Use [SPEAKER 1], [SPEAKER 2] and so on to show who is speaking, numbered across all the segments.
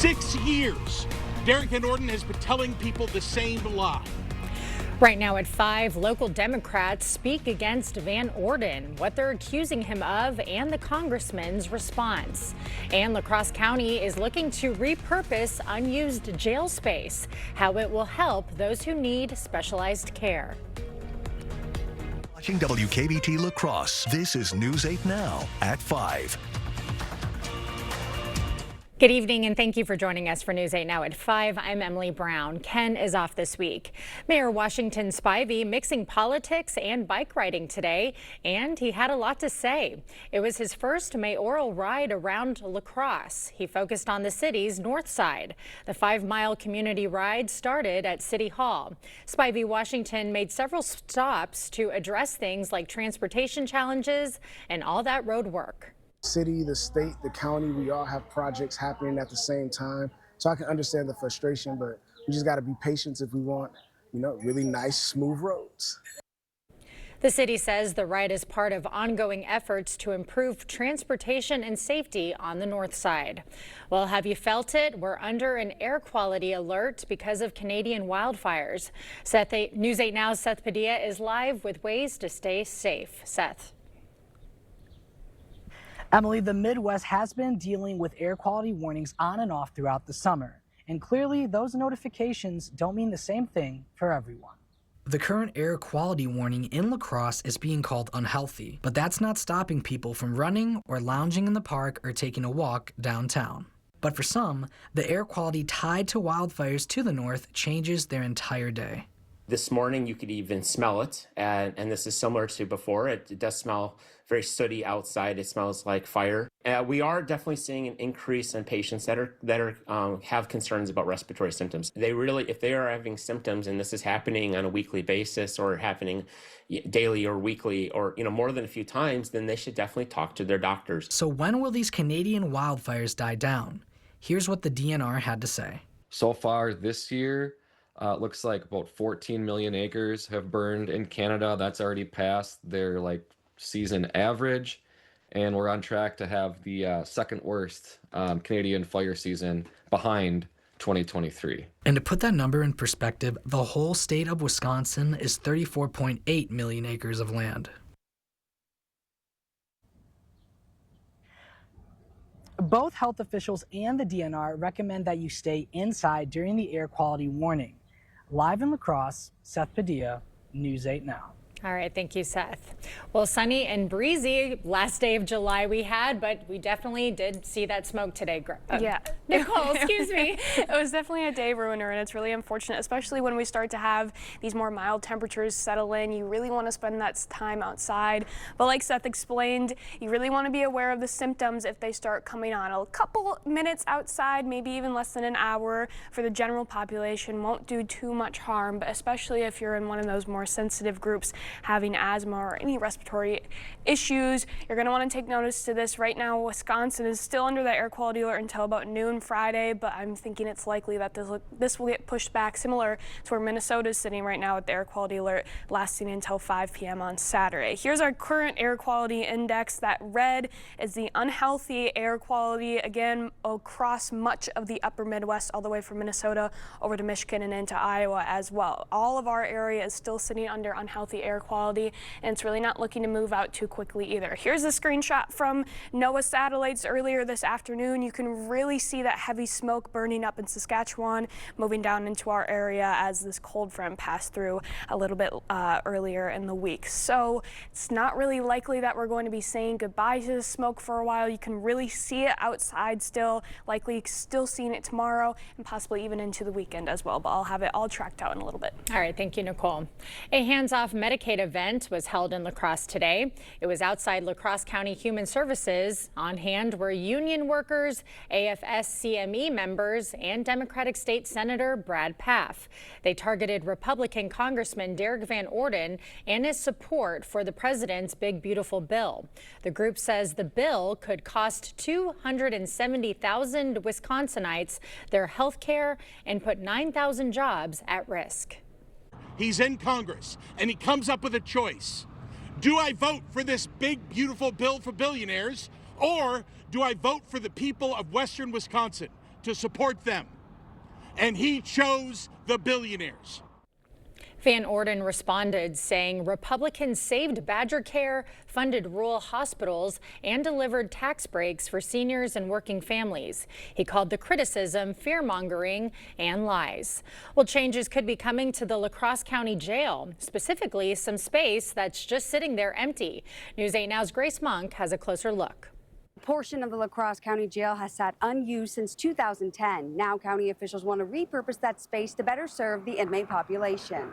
[SPEAKER 1] 6 years, Derek Van Orden has been telling people the same lie.
[SPEAKER 2] Right now at 5, local Democrats speak against Van Orden, what they're accusing him of, and the congressman's response. And La Crosse County is looking to repurpose unused jail space, how it will help those who need specialized care.
[SPEAKER 3] Watching WKBT La Crosse, this is News 8 Now at 5.
[SPEAKER 2] Good evening and thank you for joining us for News 8 Now at 5. I'm Emily Brown. Ken is off this week. Mayor Washington Spivey mixing politics and bike riding today, and he had a lot to say. It was his first mayoral ride around La Crosse. He focused on the city's north side. The 5-mile community ride started at City Hall. Spivey Washington made several stops to address things like transportation challenges and all that road work.
[SPEAKER 4] City, the state, the county, we all have projects happening at the same time. So I can understand the frustration, but we just got to be patient if we want, really nice, smooth roads.
[SPEAKER 2] The city says the ride is part of ongoing efforts to improve transportation and safety on the north side. Well, have you felt it? We're under an air quality alert because of Canadian wildfires. News 8 Now's Seth Padilla is live with ways to stay safe. Seth.
[SPEAKER 5] Emily, the Midwest has been dealing with air quality warnings on and off throughout the summer. And clearly, those notifications don't mean the same thing for everyone.
[SPEAKER 6] The current air quality warning in La Crosse is being called unhealthy, but that's not stopping people from running or lounging in the park or taking a walk downtown. But for some, the air quality tied to wildfires to the north changes their entire day.
[SPEAKER 7] This morning, you could even smell it, and this is similar to before. It does smell very sooty outside. It smells like fire. We are definitely seeing an increase in patients that have concerns about respiratory symptoms. If they are having symptoms, and this is happening on a weekly basis or happening daily or weekly or more than a few times, then they should definitely talk to their doctors.
[SPEAKER 6] So when will these Canadian wildfires die down? Here's what the DNR had to say.
[SPEAKER 8] So far this year, looks like about 14 million acres have burned in Canada. That's already passed their season average, and we're on track to have the second worst Canadian fire season behind 2023.
[SPEAKER 6] And to put that number in perspective, the whole state of Wisconsin is 34.8 million acres of land.
[SPEAKER 5] Both health officials and the DNR recommend that you stay inside during the air quality warning. Live in La Crosse, Seth Padilla, News 8 Now.
[SPEAKER 2] All right, thank you, Seth. Well, sunny and breezy last day of July we had, but we definitely did see that smoke today.
[SPEAKER 9] Yeah.
[SPEAKER 2] Nicole, excuse me.
[SPEAKER 9] It was definitely a day ruiner, and it's really unfortunate, especially when we start to have these more mild temperatures settle in. You really want to spend that time outside. But like Seth explained, you really want to be aware of the symptoms if they start coming on. A couple minutes outside, maybe even less than an hour for the general population won't do too much harm, but especially if you're in one of those more sensitive groups having asthma or any respiratory issues, you're going to want to take notice to this. Right now, Wisconsin is still under that air quality alert until about noon Friday, but I'm thinking it's likely that this will get pushed back, similar to where Minnesota is sitting right now with the air quality alert lasting until 5 p.m. on Saturday. Here's our current air quality index. That red is the unhealthy air quality, again, across much of the upper Midwest, all the way from Minnesota over to Michigan and into Iowa as well. All of our area is still sitting under unhealthy air quality, and it's really not looking to move out too quickly either. Here's a screenshot from NOAA satellites earlier this afternoon. You can really see that heavy smoke burning up in Saskatchewan, moving down into our area as this cold front passed through a little bit earlier in the week. So it's not really likely that we're going to be saying goodbye to the smoke for a while. You can really see it outside still, likely still seeing it tomorrow and possibly even into the weekend as well, but I'll have it all tracked out in a little bit.
[SPEAKER 2] All right, thank you, Nicole. A hands-off Medicaid event was held in La Crosse today. It was outside La Crosse County Human Services. On hand were union workers, AFS-CME members, and Democratic State Senator Brad Pfaff. They targeted Republican Congressman Derek Van Orden and his support for the president's Big Beautiful Bill. The group says the bill could cost 270,000 Wisconsinites their health care and put 9,000 jobs at risk.
[SPEAKER 1] He's in Congress, and he comes up with a choice. Do I vote for this big, beautiful bill for billionaires, or do I vote for the people of Western Wisconsin? to support them. And he chose the billionaires.
[SPEAKER 2] Van Orden responded, saying Republicans saved Badger Care, funded rural hospitals, and delivered tax breaks for seniors and working families. He called the criticism fear-mongering and lies. Well, changes could be coming to the La Crosse County Jail, specifically some space that's just sitting there empty. News 8 Now's Grace Monk has a closer look.
[SPEAKER 10] A portion of the La Crosse County Jail has sat unused since 2010. Now county officials want to repurpose that space to better serve the inmate population.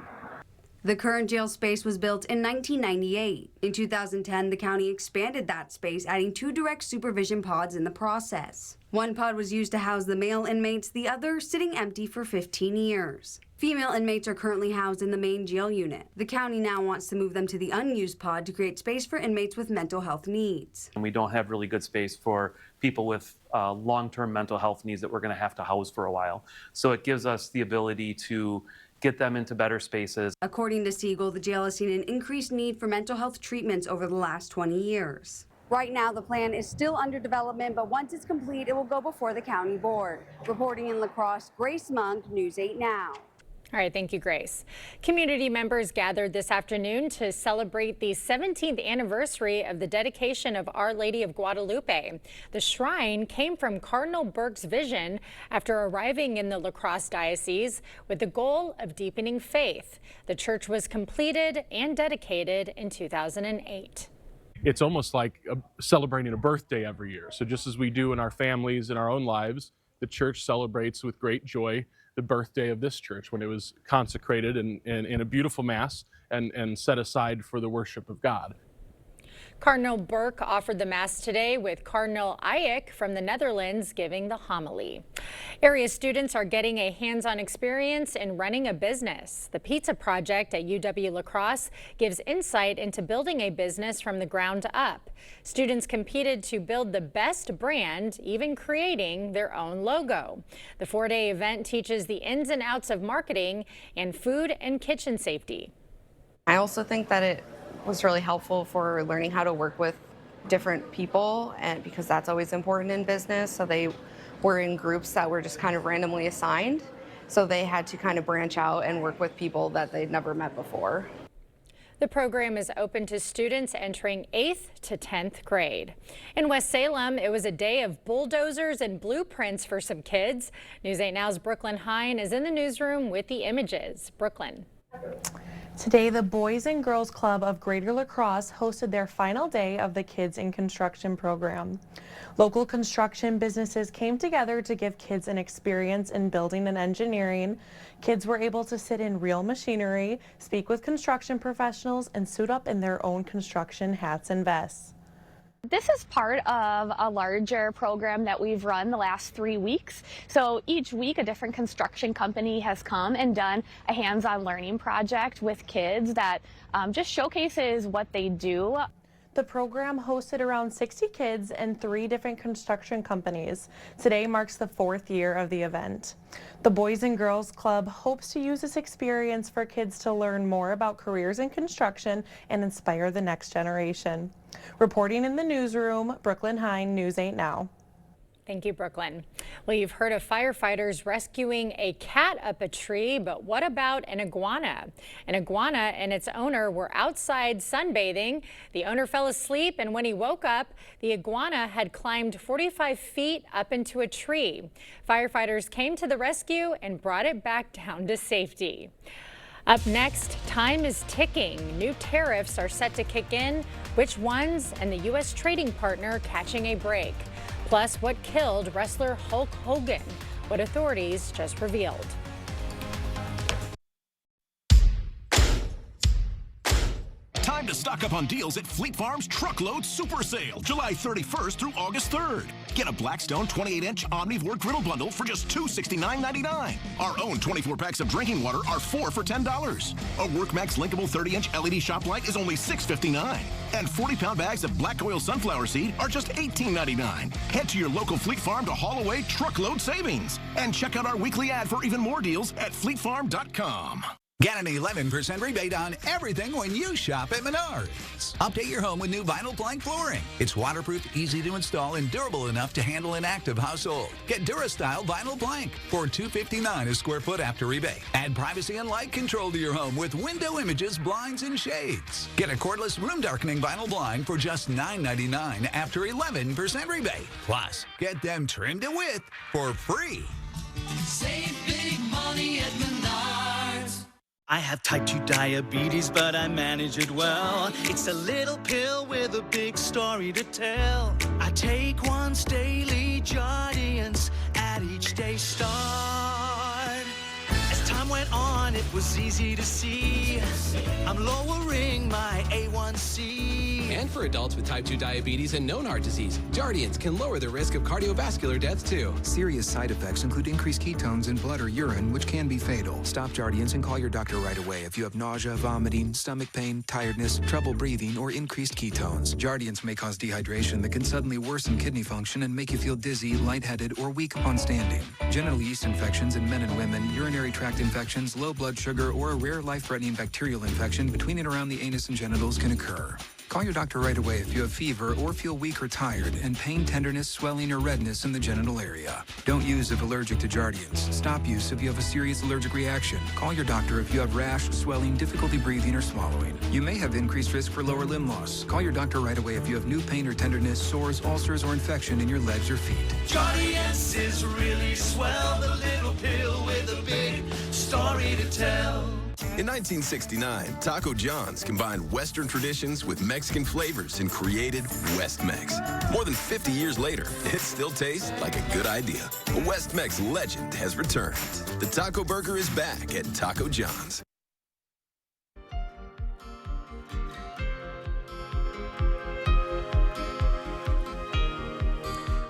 [SPEAKER 10] The current jail space was built in 1998. In 2010, the county expanded that space, adding 2 direct supervision pods in the process. One pod was used to house the male inmates, the other sitting empty for 15 years. Female inmates are currently housed in the main jail unit. The county now wants to move them to the unused pod to create space for inmates with mental health needs.
[SPEAKER 11] And we don't have really good space for people with long-term mental health needs that we're going to have to house for a while. So it gives us the ability to get them into better spaces.
[SPEAKER 10] According to Siegel, the jail has seen an increased need for mental health treatments over the last 20 years. Right now, the plan is still under development, but once it's complete, it will go before the county board. Reporting in La Crosse, Grace Monk, News 8 Now.
[SPEAKER 2] All right, thank you, Grace. Community members gathered this afternoon to celebrate the 17th anniversary of the dedication of Our Lady of Guadalupe. The shrine came from Cardinal Burke's vision after arriving in the La Crosse Diocese with the goal of deepening faith. The church was completed and dedicated in 2008.
[SPEAKER 12] It's almost like celebrating a birthday every year. So just as we do in our families, in our own lives, the church celebrates with great joy the birthday of this church when it was consecrated in a beautiful mass and set aside for the worship of God.
[SPEAKER 2] Cardinal Burke offered the Mass today with Cardinal Eyck from the Netherlands giving the homily. Area students are getting a hands-on experience in running a business. The Pizza Project at UW La Crosse gives insight into building a business from the ground up. Students competed to build the best brand, even creating their own logo. The 4-day event teaches the ins and outs of marketing and food and kitchen safety.
[SPEAKER 13] I also think that it was really helpful for learning how to work with different people, and because that's always important in business. So they were in groups that were just kind of randomly assigned. So they had to kind of branch out and work with people that they'd never met before.
[SPEAKER 2] The program is open to students entering 8th to 10th grade. In West Salem, it was a day of bulldozers and blueprints for some kids. News 8 Now's Brooklyn Hine is in the newsroom with the images. Brooklyn.
[SPEAKER 14] Today, the Boys and Girls Club of Greater La Crosse hosted their final day of the Kids in Construction program. Local construction businesses came together to give kids an experience in building and engineering. Kids were able to sit in real machinery, speak with construction professionals, and suit up in their own construction hats and vests.
[SPEAKER 15] This is part of a larger program that we've run the last 3 weeks. So each week a different construction company has come and done a hands-on learning project with kids that just showcases what they do.
[SPEAKER 14] The program hosted around 60 kids and 3 different construction companies. Today marks the 4th year of the event. The Boys and Girls Club hopes to use this experience for kids to learn more about careers in construction and inspire the next generation. Reporting in the newsroom, Brooklyn Hine, News 8 Now.
[SPEAKER 2] Thank you, Brooklyn. Well, you've heard of firefighters rescuing a cat up a tree, but what about an iguana? An iguana and its owner were outside sunbathing. The owner fell asleep, and when he woke up, the iguana had climbed 45 feet up into a tree. Firefighters came to the rescue and brought it back down to safety. Up next, time is ticking. New tariffs are set to kick in. Which ones, and the U.S. trading partner catching a break. Plus, what killed wrestler Hulk Hogan? What authorities just revealed.
[SPEAKER 16] Time to stock up on deals at Fleet Farm's Truckload Super Sale, July 31st through August 3rd. Get a Blackstone 28-inch Omnivore Griddle Bundle for just $269.99. Our own 24 packs of drinking water are 4 for $10. A WorkMax linkable 30-inch LED shop light is only $6.59. And 40-pound bags of black oil sunflower seed are just $18.99. Head to your local Fleet Farm to haul away truckload savings. And check out our weekly ad for even more deals at fleetfarm.com.
[SPEAKER 17] Get an 11% rebate on everything when you shop at Menards. Update your home with new vinyl plank flooring. It's waterproof, easy to install, and durable enough to handle an active household. Get DuraStyle vinyl plank for $259 a square foot after rebate. Add privacy and light control to your home with window images, blinds, and shades. Get a cordless room darkening vinyl blind for just $9.99 after 11% rebate. Plus, get them trimmed to width for free.
[SPEAKER 18] Save big money at Menards.
[SPEAKER 19] I have type 2 diabetes, but I manage it well. It's a little pill with a big story to tell. I take once daily, Jardiance, at each day start. As time went on, it was easy to see I'm lowering my A1C.
[SPEAKER 20] And for adults with type 2 diabetes and known heart disease, Jardiance can lower the risk of cardiovascular death too.
[SPEAKER 21] Serious side effects include increased ketones in blood or urine, which can be fatal. Stop Jardiance and call your doctor right away if you have nausea, vomiting, stomach pain, tiredness, trouble breathing, or increased ketones. Jardiance may cause dehydration that can suddenly worsen kidney function and make you feel dizzy, lightheaded, or weak upon standing. Genital yeast infections in men and women, urinary tract infections, low blood sugar, or a rare life-threatening bacterial infection between and around the anus and genitals can occur. Call your doctor right away if you have fever or feel weak or tired and pain, tenderness, swelling, or redness in the genital area. Don't use if allergic to Jardiance. Stop use if you have a serious allergic reaction. Call your doctor if you have rash, swelling, difficulty breathing, or swallowing. You may have increased risk for lower limb loss. Call your doctor right away if you have new pain or tenderness, sores, ulcers, or infection in your legs or feet.
[SPEAKER 19] Jardiance is really swell, the little pill with a big story to tell.
[SPEAKER 22] In 1969, Taco John's combined Western traditions with Mexican flavors and created West Mex. More than 50 years later, it still tastes like a good idea. A West Mex legend has returned. The Taco Burger is back at Taco John's.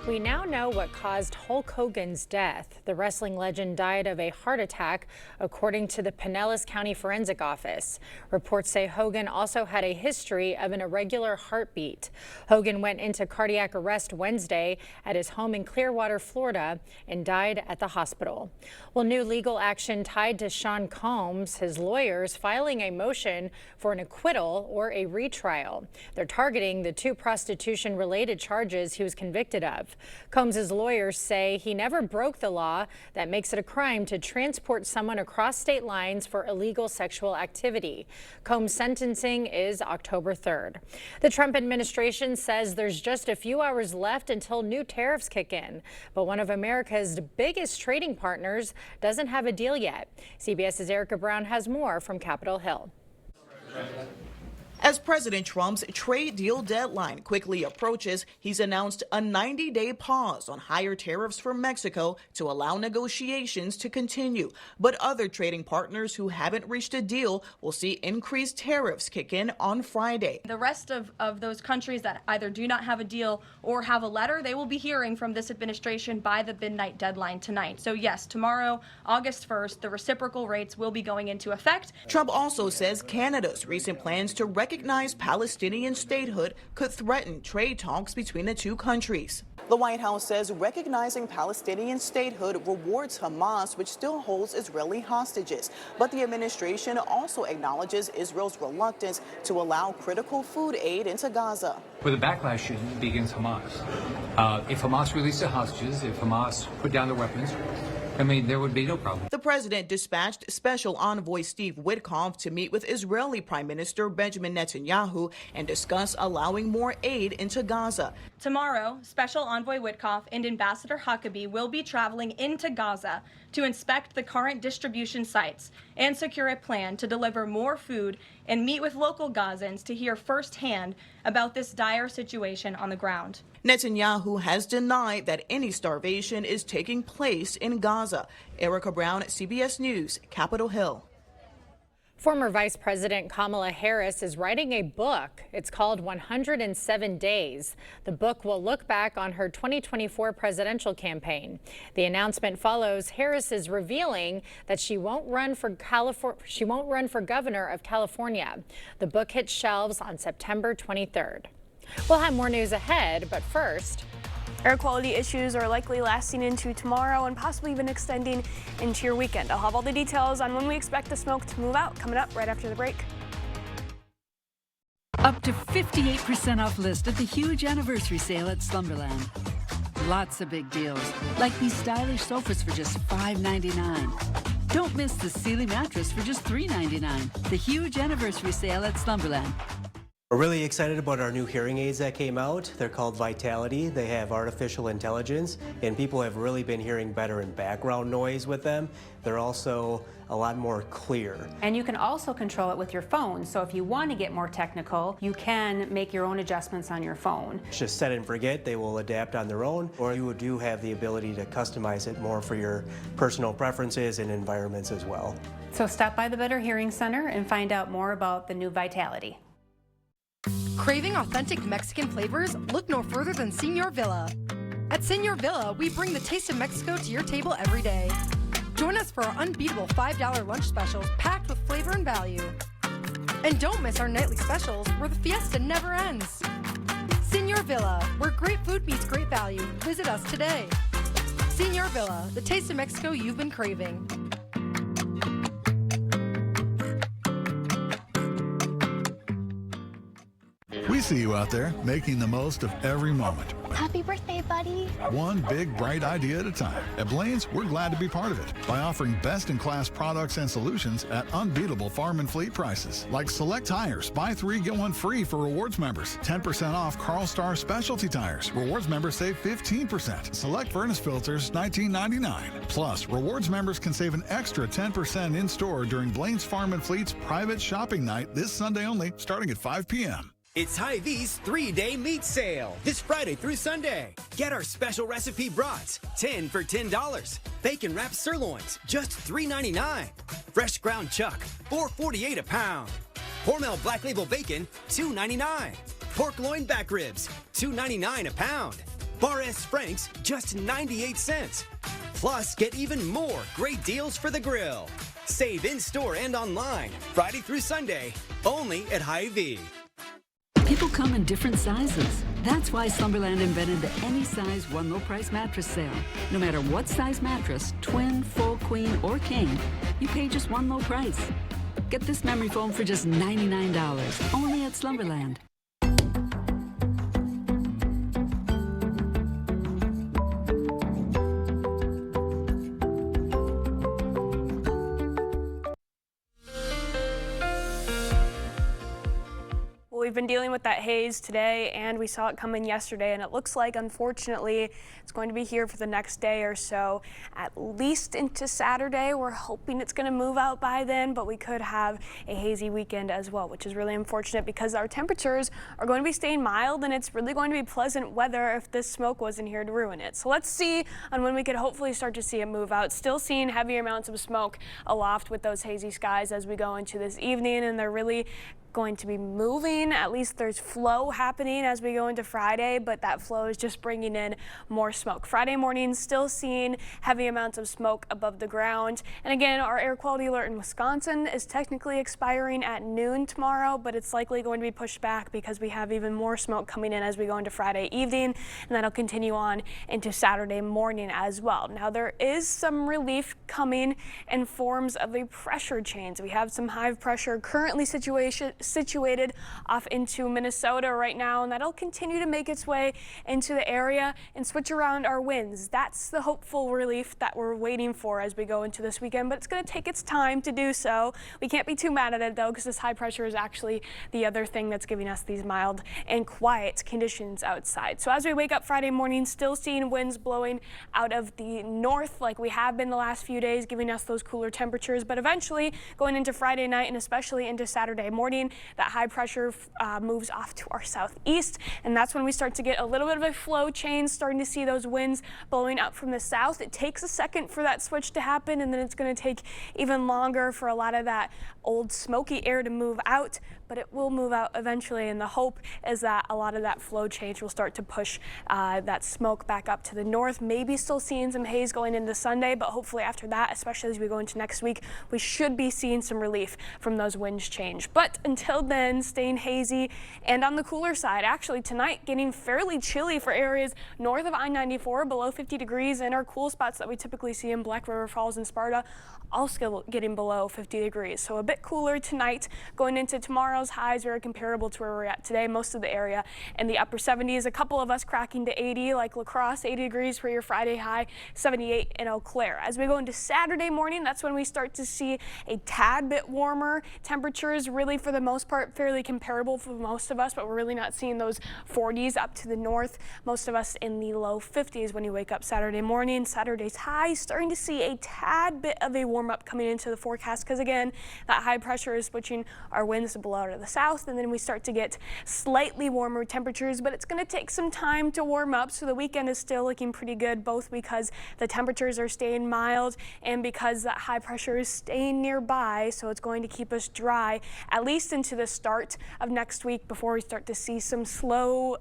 [SPEAKER 2] We now know what caused Hulk Hogan's death. The wrestling legend died of a heart attack, according to the Pinellas County Forensic Office. Reports say Hogan also had a history of an irregular heartbeat. Hogan went into cardiac arrest Wednesday at his home in Clearwater, Florida, and died at the hospital. Well, new legal action tied to Sean Combs, his lawyers filing a motion for an acquittal or a retrial. They're targeting the 2 prostitution-related charges he was convicted of. Combs' lawyers say he never broke the law that makes it a crime to transport someone across state lines for illegal sexual activity. Combs' sentencing is October 3rd. The Trump administration says there's just a few hours left until new tariffs kick in, but one of America's biggest trading partners doesn't have a deal yet. CBS's Erica Brown has more from Capitol Hill.
[SPEAKER 23] As President Trump's trade deal deadline quickly approaches, he's announced a 90-day pause on higher tariffs from Mexico to allow negotiations to continue. But other trading partners who haven't reached a deal will see increased tariffs kick in on Friday.
[SPEAKER 24] The rest of those countries that either do not have a deal or have a letter, they will be hearing from this administration by the midnight deadline tonight. So yes, tomorrow, August 1st, the reciprocal rates will be going into effect.
[SPEAKER 23] Trump also says Canada's recent plans to recognize Palestinian statehood could threaten trade talks between the 2 countries. The White House says recognizing Palestinian statehood rewards Hamas, which still holds Israeli hostages. But the administration also acknowledges Israel's reluctance to allow critical food aid into Gaza.
[SPEAKER 25] Where the backlash should be against Hamas. If Hamas released the hostages, if Hamas put down their weapons, I mean, there would be no problem.
[SPEAKER 23] The president dispatched Special Envoy Steve Witkoff to meet with Israeli Prime Minister Benjamin Netanyahu and discuss allowing more aid into Gaza.
[SPEAKER 24] Tomorrow, Special Envoy Witkoff and Ambassador Huckabee will be traveling into Gaza to inspect the current distribution sites and secure a plan to deliver more food and meet with local Gazans to hear firsthand about this dire situation on the ground.
[SPEAKER 23] Netanyahu has denied that any starvation is taking place in Gaza. Erica Brown, CBS News, Capitol Hill.
[SPEAKER 2] Former Vice President Kamala Harris is writing a book. It's called 107 Days. The book will look back on her 2024 presidential campaign. The announcement follows Harris's revealing that she won't run for governor of California. The book hits shelves on September 23rd. We'll have more news ahead, but first,
[SPEAKER 9] Air quality issues are likely lasting into tomorrow and possibly even extending into your weekend. I'll have all the details on when we expect the smoke to move out coming up right after the break.
[SPEAKER 3] Up to 58% off list at the huge anniversary sale at Slumberland. Lots of big deals, like these stylish sofas for just $5.99. Don't miss the Sealy mattress for just $3.99. The huge anniversary sale at Slumberland.
[SPEAKER 4] We're really excited about our new hearing aids that came out. They're called Vitality. They have artificial intelligence, and people have really been hearing better in background noise with them. They're also a lot more clear.
[SPEAKER 6] And you can also control it with your phone. So if you want to get more technical, you can make your own adjustments on your phone.
[SPEAKER 4] It's just set and forget. They will adapt on their own, or you do have the ability to customize it more for your personal preferences and environments as well.
[SPEAKER 6] So stop by the Better Hearing Center and find out more about the new Vitality.
[SPEAKER 7] Craving authentic Mexican flavors? Look no further than Señor Villa. At Señor Villa, we bring the taste of Mexico to your table every day. Join us for our unbeatable $5 lunch specials packed with flavor and value. And don't miss our nightly specials where the fiesta never ends. Señor Villa, where great food meets great value. Visit us today. Señor Villa, the taste of Mexico you've been craving.
[SPEAKER 8] We see you out there making the most of every moment.
[SPEAKER 26] Happy birthday, buddy.
[SPEAKER 8] One big, bright idea at a time. At Blaine's, we're glad to be part of it by offering best-in-class products and solutions at unbeatable farm and fleet prices. Like select tires, buy 3, get 1 free for rewards members. 10% off Carl Star specialty tires. Rewards members save 15%. Select furnace filters, $19.99. Plus, rewards members can save an extra 10% in-store during Blaine's Farm and Fleet's private shopping night this Sunday only, starting at 5 p.m.
[SPEAKER 27] It's Hy-Vee's 3-day meat sale, this Friday through Sunday. Get our special recipe brats, 10 for $10. Bacon wrapped sirloins, just $3.99. Fresh ground chuck, $4.48 a pound. Hormel Black Label bacon, $2.99. Pork loin back ribs, $2.99 a pound. Bar S Franks, just 98 cents. Plus, get even more great deals for the grill. Save in-store and online, Friday through Sunday, only at Hy-Vee.
[SPEAKER 3] People come in different sizes. That's why Slumberland invented the Any Size One Low Price mattress sale. No matter what size mattress, twin, full, queen, or king, you pay just one low price. Get this memory foam for just $99, only at Slumberland.
[SPEAKER 9] We've been dealing with that haze today, and we saw it coming yesterday, and it looks like, unfortunately, it's going to be here for the next day or so, at least into Saturday. We're hoping it's going to move out by then, but we could have a hazy weekend as well, which is really unfortunate because our temperatures are going to be staying mild, and it's really going to be pleasant weather if this smoke wasn't here to ruin it. So let's see on when we could hopefully start to see it move out. Still seeing heavier amounts of smoke aloft with those hazy skies as we go into this evening, and they're really going to be moving. At least there's flow happening as we go into Friday, but that flow is just bringing in more smoke. Friday morning, still seeing heavy amounts of smoke above the ground. And again, our air quality alert in Wisconsin is technically expiring at noon tomorrow, but it's likely going to be pushed back because we have even more smoke coming in as we go into Friday evening, and that'll continue on into Saturday morning as well. Now, there is some relief coming in forms of a pressure change. We have some high pressure currently situated off into Minnesota right now, and that'll continue to make its way into the area and switch around our winds. That's the hopeful relief that we're waiting for as we go into this weekend, but it's going to take its time to do so. We can't be too mad at it though, because this high pressure is actually the other thing that's giving us these mild and quiet conditions outside. So as we wake up Friday morning, still seeing winds blowing out of the north like we have been the last few days, giving us those cooler temperatures, but eventually going into Friday night and especially into Saturday morning, that high pressure moves off to our southeast, and that's when we start to get a little bit of a flow change, starting to see those winds blowing up from the south. It takes a second for that switch to happen, and then it's going to take even longer for a lot of that old smoky air to move out, but it will move out eventually, and the hope is that a lot of that flow change will start to push that smoke back up to the north. Maybe still seeing some haze going into Sunday, but hopefully after that, especially as we go into next week, we should be seeing some relief from those winds change. But until until then, staying hazy and on the cooler side. Actually, tonight getting fairly chilly for areas north of I-94, below 50 degrees, and our cool spots that we typically see in Black River Falls and Sparta also getting below 50 degrees. So a bit cooler tonight. Going into tomorrow's highs, very comparable to where we're at today. Most of the area in the upper 70s. A couple of us cracking to 80, like La Crosse, 80 degrees for your Friday high, 78 in Eau Claire. As we go into Saturday morning, that's when we start to see a tad bit warmer. Temperatures really, for the most part, fairly comparable for most of us, but we're really not seeing those 40s up to the north. Most of us in the low 50s when you wake up Saturday morning. Saturday's high, starting to see a tad bit of a warm up coming into the forecast, because again, that high pressure is switching our winds to blow to the south, and then we start to get slightly warmer temperatures, but it's going to take some time to warm up. So the weekend is still looking pretty good, both because the temperatures are staying mild and because that high pressure is staying nearby. So it's going to keep us dry at least into the start of next week before we start to see some slow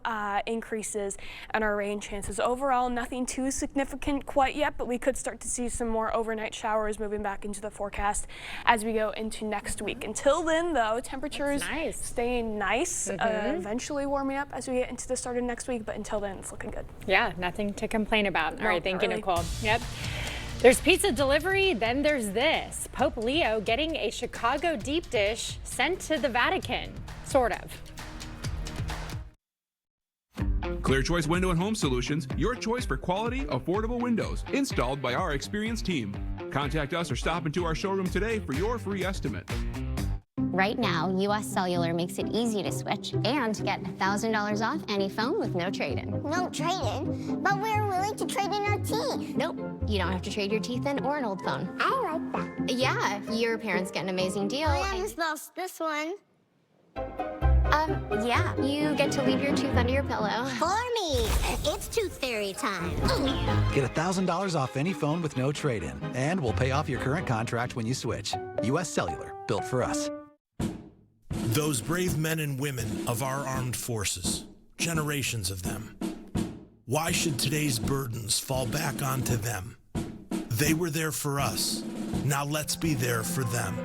[SPEAKER 9] increases in our rain chances. Overall, nothing too significant quite yet, but we could start to see some more overnight showers moving back into the forecast as we go into next week. Until then, though, temperatures staying nice, eventually warming up as we get into the start of next week, but until then, it's looking good.
[SPEAKER 2] Yeah, nothing to complain about.
[SPEAKER 9] No,
[SPEAKER 2] All right, thank you,
[SPEAKER 9] really.
[SPEAKER 2] Nicole. Yep. There's pizza delivery, then there's this. Pope Leo getting a Chicago deep dish sent to the Vatican, sort of.
[SPEAKER 1] Clear Choice Window and Home Solutions, your choice for quality, affordable windows, installed by our experienced team. Contact us or stop into our showroom today for your free estimate.
[SPEAKER 5] Right now, US Cellular makes it easy to switch and get $1,000 off any phone with no trade-in.
[SPEAKER 10] No trade-in? But we're willing to trade in our teeth.
[SPEAKER 5] Nope, you don't have to trade your teeth in or an old phone.
[SPEAKER 10] I like that.
[SPEAKER 5] Yeah, your parents get an amazing deal.
[SPEAKER 10] I almost lost this one.
[SPEAKER 5] Yeah, you get to leave your tooth under your pillow.
[SPEAKER 10] For me, it's tooth fairy time.
[SPEAKER 17] Get $1,000 off any phone with no trade-in, and we'll pay off your current contract when you switch. US Cellular, built for us.
[SPEAKER 11] Those brave men and women of our armed forces, generations of them. Why should today's burdens fall back onto them? They were there for us. Now let's be there for them.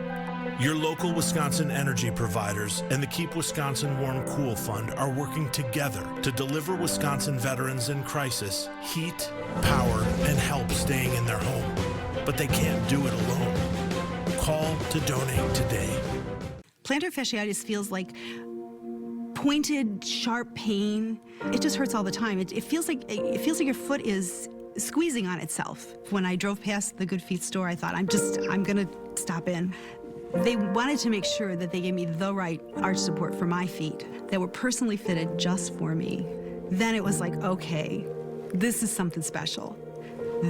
[SPEAKER 11] Your local Wisconsin energy providers and the Keep Wisconsin Warm Cool Fund are working together to deliver Wisconsin veterans in crisis heat, power, and help staying in their home. But they can't do it alone. Call to donate today.
[SPEAKER 12] Plantar fasciitis feels like pointed, sharp pain. It just hurts all the time. It feels like your foot is squeezing on itself. When I drove past the Good Feet store, I thought, I'm gonna stop in. They wanted to make sure that they gave me the right arch support for my feet that were personally fitted just for me. Then it was like, okay, this is something special.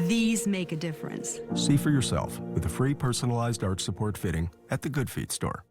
[SPEAKER 12] These make a difference.
[SPEAKER 13] See for yourself with a free personalized arch support fitting at the Good Feet store.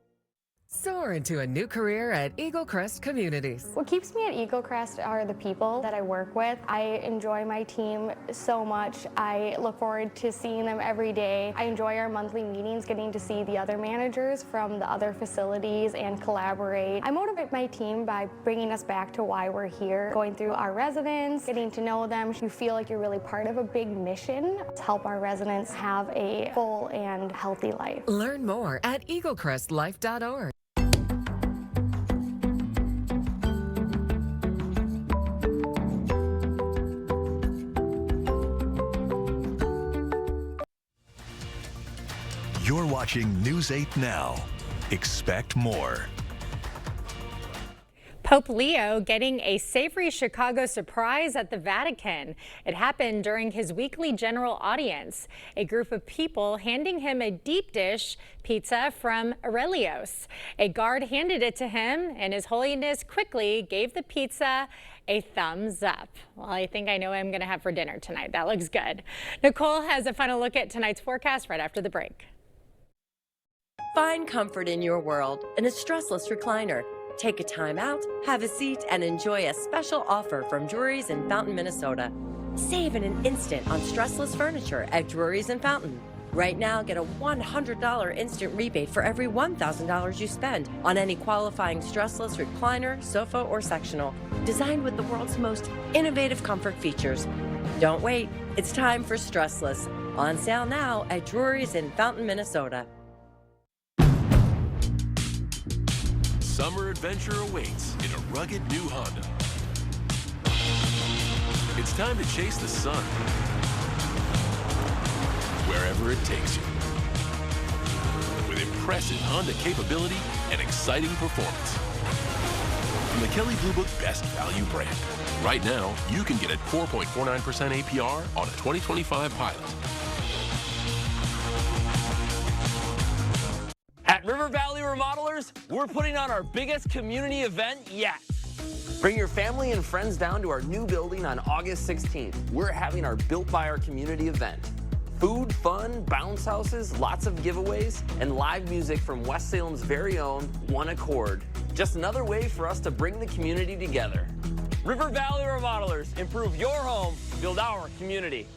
[SPEAKER 26] Soar into a new career at Eagle Crest Communities.
[SPEAKER 28] What keeps me at Eagle Crest are the people that I work with. I enjoy my team so much. I look forward to seeing them every day. I enjoy our monthly meetings, getting to see the other managers from the other facilities and collaborate. I motivate my team by bringing us back to why we're here, going through our residents, getting to know them. You feel like you're really part of a big mission to help our residents have a full and healthy life.
[SPEAKER 26] Learn more at eaglecrestlife.org.
[SPEAKER 29] You're watching News 8 Now. Expect more.
[SPEAKER 2] Pope Leo getting a savory Chicago surprise at the Vatican. It happened during his weekly general audience. A group of people handing him a deep dish pizza from Aurelios. A guard handed it to him, and His Holiness quickly gave the pizza a thumbs up. Well, I think I know what I'm going to have for dinner tonight. That looks good. Nicole has a final look at tonight's forecast right after the break.
[SPEAKER 30] Find comfort in your world in a stressless recliner. Take a time out, have a seat, and enjoy a special offer from Drury's in Fountain, Minnesota. Save in an instant on stressless furniture at Drury's in Fountain. Right now, get a $100 instant rebate for every $1,000 you spend on any qualifying stressless recliner, sofa, or sectional, designed with the world's most innovative comfort features. Don't wait. It's time for Stressless. On sale now at Drury's in Fountain, Minnesota.
[SPEAKER 14] Summer adventure awaits in a rugged new Honda. It's time to chase the sun wherever it takes you. With impressive Honda capability and exciting performance. From the Kelley Blue Book Best Value brand. Right now, you can get a 4.49% APR on a 2025 Pilot.
[SPEAKER 15] At River Valley Remodelers, we're putting on our biggest community event yet. Bring your family and friends down to our new building on August 16th. We're having our Built by Our Community event. Food, fun, bounce houses, lots of giveaways, and live music from West Salem's very own One Accord. Just another way for us to bring the community together. River Valley Remodelers, improve your home, build our community.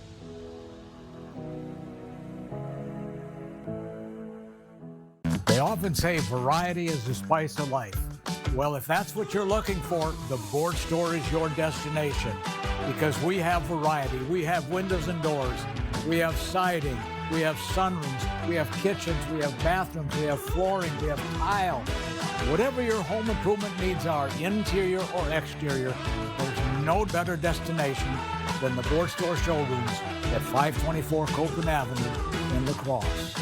[SPEAKER 16] They often say variety is the spice of life. Well, if that's what you're looking for, the Board Store is your destination because we have variety. We have windows and doors. We have siding. We have sunrooms. We have kitchens. We have bathrooms. We have flooring. We have tile. Whatever your home improvement needs are, interior or exterior, there's no better destination than the Board Store showrooms at 524 Copeland Avenue in La Crosse.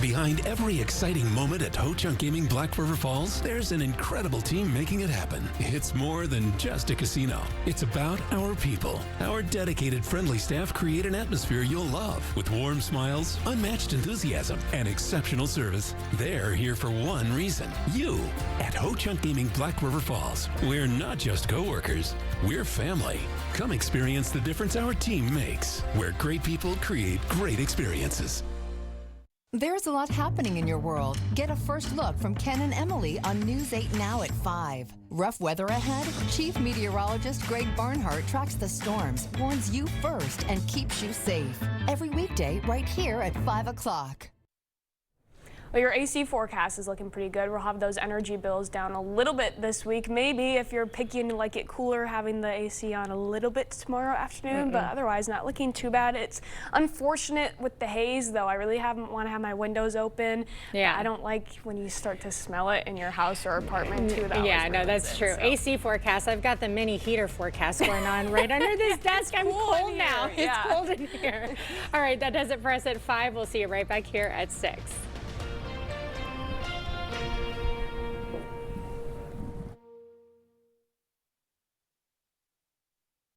[SPEAKER 14] Behind every exciting moment at Ho-Chunk Gaming Black River Falls, there's an incredible team making it happen. It's more than just a casino. It's about our people. Our dedicated, friendly staff create an atmosphere you'll love with warm smiles, unmatched enthusiasm, and exceptional service. They're here for one reason. You. At Ho-Chunk Gaming Black River Falls, we're not just co-workers, we're family. Come experience the difference our team makes, where great people create great experiences.
[SPEAKER 18] There's a lot happening in your world. Get a first look from Ken and Emily on News 8 Now at 5. Rough weather ahead? Chief Meteorologist Greg Barnhart tracks the storms, warns you first, and keeps you safe. Every weekday right here at 5 o'clock.
[SPEAKER 9] Well, your AC forecast is looking pretty good. We'll have those energy bills down a little bit this week. Maybe if you're picky and you like it cooler, having the AC on a little bit tomorrow afternoon, but otherwise not looking too bad. It's unfortunate with the haze, though. I really want to have my windows open. Yeah. I don't like when you start to smell it in your house or apartment, too.
[SPEAKER 2] Yeah, no, that's true. So. AC forecast. I've got the mini heater forecast going on right under this desk. I'm cold now. It's cold in here. All right, that does it for us at 5. We'll see you right back here at 6.